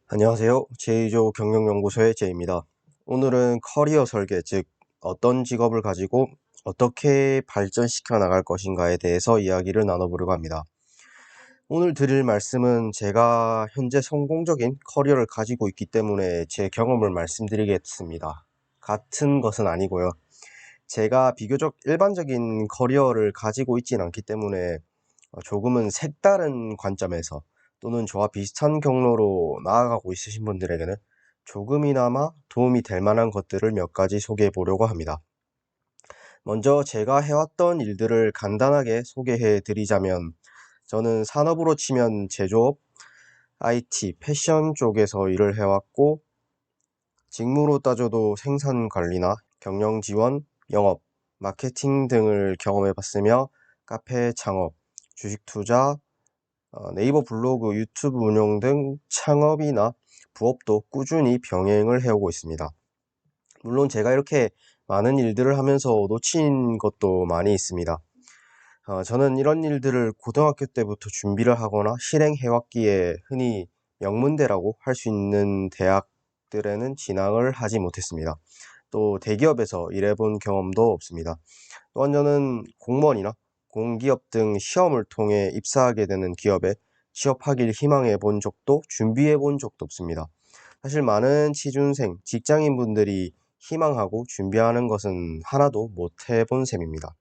안녕하세요. 제이조 경영연구소의 제이입니다. 오늘은 커리어 설계, 즉 어떤 직업을 가지고 어떻게 발전시켜 나갈 것인가에 대해서 이야기를 나눠보려고 합니다. 오늘 드릴 말씀은 제가 현재 성공적인 커리어를 가지고 있기 때문에 제 경험을 말씀드리겠습니다. 같은 것은 아니고요. 제가 비교적 일반적인 커리어를 가지고 있진 않기 때문에 조금은 색다른 관점에서 또는 저와 비슷한 경로로 나아가고 있으신 분들에게는 조금이나마 도움이 될 만한 것들을 몇 가지 소개해 보려고 합니다. 먼저 제가 해왔던 일들을 간단하게 소개해 드리자면, 저는 산업으로 치면 제조업, IT, 패션 쪽에서 일을 해왔고, 직무로 따져도 생산 관리나 경영 지원, 영업, 마케팅 등을 경험해 봤으며, 카페 창업, 주식 투자, 네이버 블로그, 유튜브 운영 등 창업이나 부업도 꾸준히 병행을 해오고 있습니다. 물론 제가 이렇게 많은 일들을 하면서 놓친 것도 많이 있습니다. 저는 이런 일들을 고등학교 때부터 준비를 하거나 실행해왔기에 흔히 명문대라고 할 수 있는 대학들에는 진학을 하지 못했습니다. 또 대기업에서 일해본 경험도 없습니다. 또한 저는 공무원이나 공기업 등 시험을 통해 입사하게 되는 기업에 취업하길 희망해 본 적도 준비해 본 적도 없습니다. 사실 많은 취준생, 직장인분들이 희망하고 준비하는 것은 하나도 못 해본 셈입니다.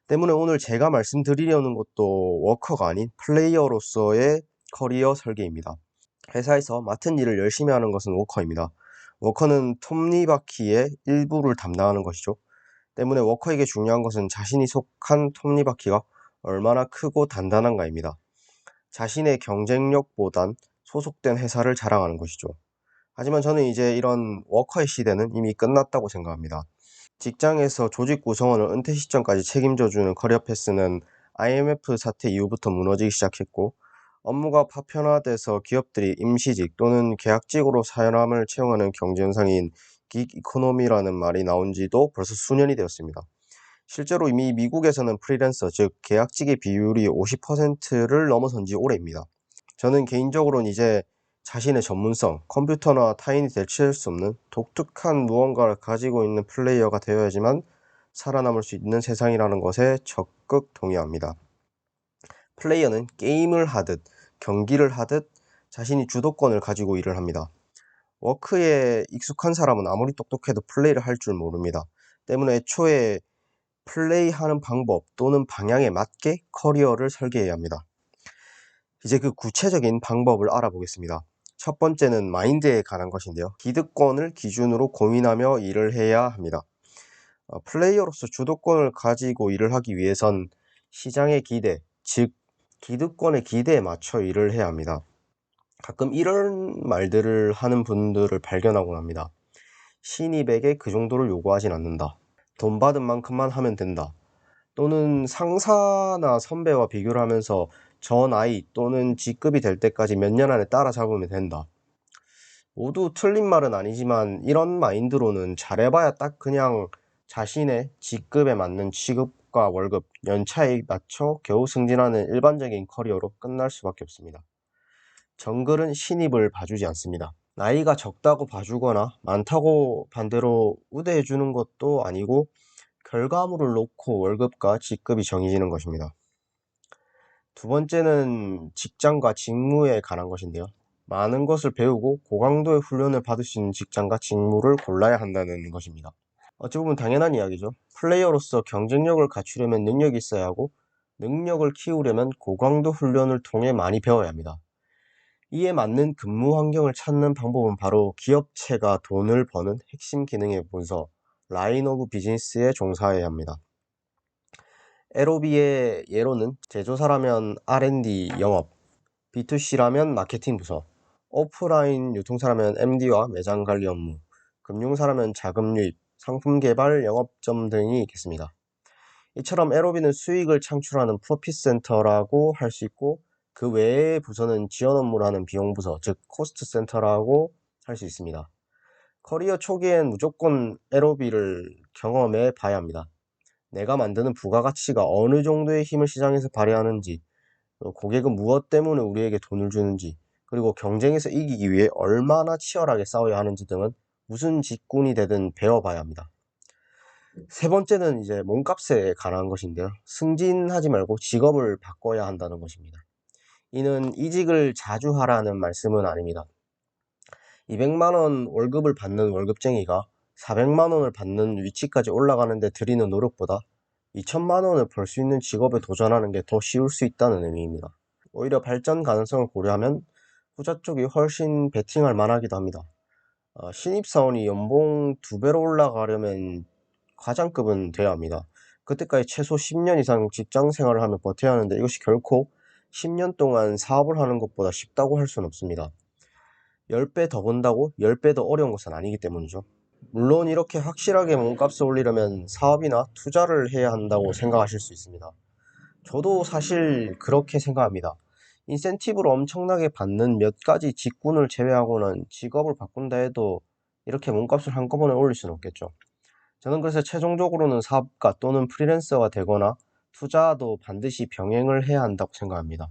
때문에 오늘 제가 말씀드리려는 것도 워커가 아닌 플레이어로서의 커리어 설계입니다. 회사에서 맡은 일을 열심히 하는 것은 워커입니다. 워커는 톱니바퀴의 일부를 담당하는 것이죠. 때문에 워커에게 중요한 것은 자신이 속한 톱니바퀴가 얼마나 크고 단단한가입니다. 자신의 경쟁력보단 소속된 회사를 자랑하는 것이죠. 하지만 저는 이제 이런 워커의 시대는 이미 끝났다고 생각합니다. 직장에서 조직 구성원을 은퇴 시점까지 책임져주는 커리어 패스는 IMF 사태 이후부터 무너지기 시작했고, 업무가 파편화돼서 기업들이 임시직 또는 계약직으로 사람을 채용하는 경제 현상인 긱 이코노미라는 말이 나온 지도 벌써 수년이 되었습니다. 실제로 이미 미국에서는 프리랜서, 즉 계약직의 비율이 50%를 넘어선 지 오래입니다. 저는 개인적으로는 이제 자신의 전문성, 컴퓨터나 타인이 대체할 수 없는 독특한 무언가를 가지고 있는 플레이어가 되어야지만 살아남을 수 있는 세상이라는 것에 적극 동의합니다. 플레이어는 게임을 하듯, 경기를 하듯 자신이 주도권을 가지고 일을 합니다. 워크에 익숙한 사람은 아무리 똑똑해도 플레이를 할 줄 모릅니다. 때문에 애초에 플레이하는 방법 또는 방향에 맞게 커리어를 설계해야 합니다. 이제 그 구체적인 방법을 알아보겠습니다. 첫 번째는 마인드에 관한 것인데요. 기득권을 기준으로 고민하며 일을 해야 합니다. 플레이어로서 주도권을 가지고 일을 하기 위해선 시장의 기대, 즉 기득권의 기대에 맞춰 일을 해야 합니다. 가끔 이런 말들을 하는 분들을 발견하곤 합니다. 신입에게 그 정도를 요구하진 않는다. 돈 받은 만큼만 하면 된다. 또는 상사나 선배와 비교를 하면서 저 나이 또는 직급이 될 때까지 몇 년 안에 따라잡으면 된다. 모두 틀린 말은 아니지만 이런 마인드로는 잘해봐야 딱 그냥 자신의 직급에 맞는 취급과 월급, 연차에 맞춰 겨우 승진하는 일반적인 커리어로 끝날 수밖에 없습니다. 정글은 신입을 봐주지 않습니다. 나이가 적다고 봐주거나 많다고 반대로 우대해주는 것도 아니고 결과물을 놓고 월급과 직급이 정해지는 것입니다. 두 번째는 직장과 직무에 관한 것인데요. 많은 것을 배우고 고강도의 훈련을 받을 수 있는 직장과 직무를 골라야 한다는 것입니다. 어찌 보면 당연한 이야기죠. 플레이어로서 경쟁력을 갖추려면 능력이 있어야 하고, 능력을 키우려면 고강도 훈련을 통해 많이 배워야 합니다. 이에 맞는 근무 환경을 찾는 방법은 바로 기업체가 돈을 버는 핵심 기능의 문서, 라인 오브 비즈니스에 종사해야 합니다. LOB의 예로는 제조사라면 R&D 영업, B2C라면 마케팅 부서, 오프라인 유통사라면 MD와 매장 관리 업무, 금융사라면 자금 유입, 상품 개발, 영업점 등이 있겠습니다. 이처럼 LOB는 수익을 창출하는 프로핏 센터라고 할 수 있고, 그 외의 부서는 지원 업무를 하는 비용 부서, 즉 코스트 센터라고 할 수 있습니다. 커리어 초기엔 무조건 LOB를 경험해 봐야 합니다. 내가 만드는 부가가치가 어느 정도의 힘을 시장에서 발휘하는지, 또 고객은 무엇 때문에 우리에게 돈을 주는지, 그리고 경쟁에서 이기기 위해 얼마나 치열하게 싸워야 하는지 등은 무슨 직군이 되든 배워봐야 합니다. 세 번째는 이제 몸값에 관한 것인데요. 승진하지 말고 직업을 바꿔야 한다는 것입니다. 이는 이직을 자주 하라는 말씀은 아닙니다. 200만 원 월급을 받는 월급쟁이가 400만 원을 받는 위치까지 올라가는데 들이는 노력보다 2천만 원을 벌 수 있는 직업에 도전하는 게 더 쉬울 수 있다는 의미입니다. 오히려 발전 가능성을 고려하면 후자 쪽이 훨씬 베팅할 만하기도 합니다. 신입사원이 연봉 2배로 올라가려면 과장급은 돼야 합니다. 그때까지 최소 10년 이상 직장 생활을 하며 버텨야 하는데 이것이 결코 10년 동안 사업을 하는 것보다 쉽다고 할 수는 없습니다. 10배 더 번다고 10배 더 어려운 것은 아니기 때문이죠. 물론 이렇게 확실하게 몸값을 올리려면 사업이나 투자를 해야 한다고 생각하실 수 있습니다. 저도 사실 그렇게 생각합니다. 인센티브를 엄청나게 받는 몇 가지 직군을 제외하고는 직업을 바꾼다 해도 이렇게 몸값을 한꺼번에 올릴 수는 없겠죠. 저는 그래서 최종적으로는 사업가 또는 프리랜서가 되거나 투자도 반드시 병행을 해야 한다고 생각합니다.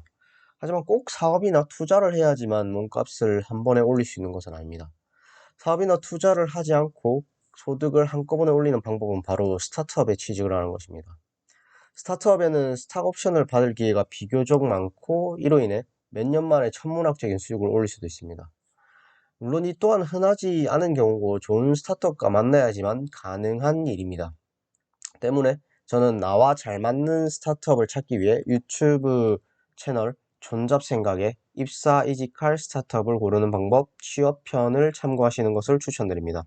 하지만 꼭 사업이나 투자를 해야지만 몸값을 한 번에 올릴 수 있는 것은 아닙니다. 사업이나 투자를 하지 않고 소득을 한꺼번에 올리는 방법은 바로 스타트업에 취직을 하는 것입니다. 스타트업에는 스탁 옵션을 받을 기회가 비교적 많고 이로 인해 몇 년 만에 천문학적인 수익을 올릴 수도 있습니다. 물론 이 또한 흔하지 않은 경우고 좋은 스타트업과 만나야지만 가능한 일입니다. 때문에 저는 나와 잘 맞는 스타트업을 찾기 위해 유튜브 채널 존잡생각에 입사 이직할 스타트업을 고르는 방법 취업편을 참고하시는 것을 추천드립니다.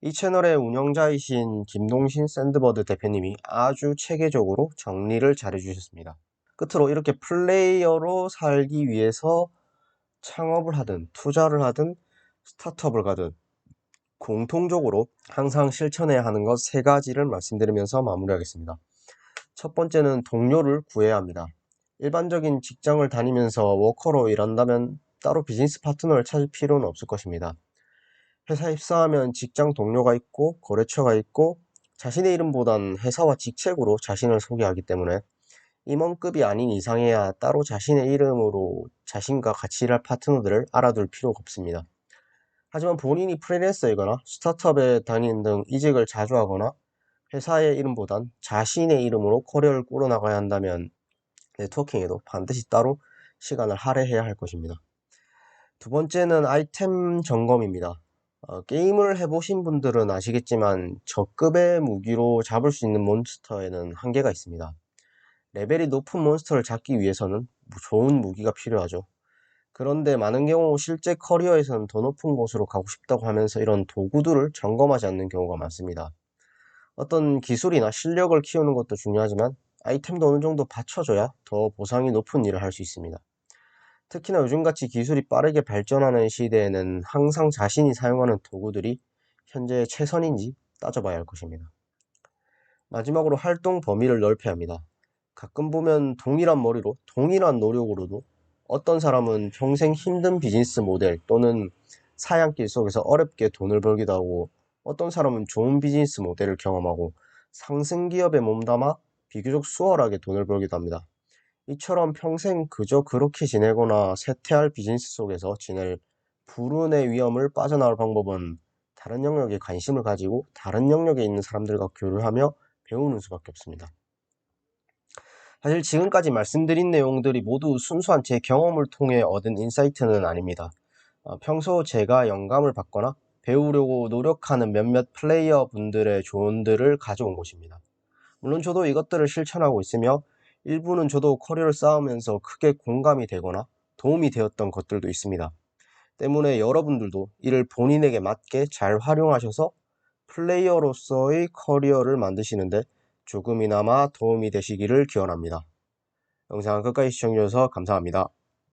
이 채널의 운영자이신 김동신 샌드버드 대표님이 아주 체계적으로 정리를 잘 해주셨습니다. 끝으로 이렇게 플레이어로 살기 위해서 창업을 하든 투자를 하든 스타트업을 가든 공통적으로 항상 실천해야 하는 것 3가지를 말씀드리면서 마무리하겠습니다. 첫 번째는 동료를 구해야 합니다. 일반적인 직장을 다니면서 워커로 일한다면 따로 비즈니스 파트너를 찾을 필요는 없을 것입니다. 회사에 입사하면 직장 동료가 있고 거래처가 있고 자신의 이름보단 회사와 직책으로 자신을 소개하기 때문에 임원급이 아닌 이상해야 따로 자신의 이름으로 자신과 같이 일할 파트너들을 알아둘 필요가 없습니다. 하지만 본인이 프리랜서이거나 스타트업에 다니는 등 이직을 자주 하거나 회사의 이름보단 자신의 이름으로 커리어를 꾸려나가야 한다면 네트워킹에도 반드시 따로 시간을 할애해야 할 것입니다. 두 번째는 아이템 점검입니다. 게임을 해보신 분들은 아시겠지만 저급의 무기로 잡을 수 있는 몬스터에는 한계가 있습니다. 레벨이 높은 몬스터를 잡기 위해서는 좋은 무기가 필요하죠. 그런데 많은 경우 실제 커리어에서는 더 높은 곳으로 가고 싶다고 하면서 이런 도구들을 점검하지 않는 경우가 많습니다. 어떤 기술이나 실력을 키우는 것도 중요하지만 아이템도 어느 정도 받쳐줘야 더 보상이 높은 일을 할 수 있습니다. 특히나 요즘같이 기술이 빠르게 발전하는 시대에는 항상 자신이 사용하는 도구들이 현재 최선인지 따져봐야 할 것입니다. 마지막으로 활동 범위를 넓혀야 합니다. 가끔 보면 동일한 머리로 동일한 노력으로도 어떤 사람은 평생 힘든 비즈니스 모델 또는 사양길 속에서 어렵게 돈을 벌기도 하고 어떤 사람은 좋은 비즈니스 모델을 경험하고 상승 기업에 몸담아 비교적 수월하게 돈을 벌기도 합니다. 이처럼 평생 그저 그렇게 지내거나 쇠퇴할 비즈니스 속에서 지낼 불운의 위험을 빠져나올 방법은 다른 영역에 관심을 가지고 다른 영역에 있는 사람들과 교류하며 배우는 수밖에 없습니다. 사실 지금까지 말씀드린 내용들이 모두 순수한 제 경험을 통해 얻은 인사이트는 아닙니다. 평소 제가 영감을 받거나 배우려고 노력하는 몇몇 플레이어 분들의 조언들을 가져온 것입니다. 물론 저도 이것들을 실천하고 있으며 일부는 저도 커리어를 쌓으면서 크게 공감이 되거나 도움이 되었던 것들도 있습니다. 때문에 여러분들도 이를 본인에게 맞게 잘 활용하셔서 플레이어로서의 커리어를 만드시는데 조금이나마 도움이 되시기를 기원합니다. 영상 끝까지 시청해주셔서 감사합니다.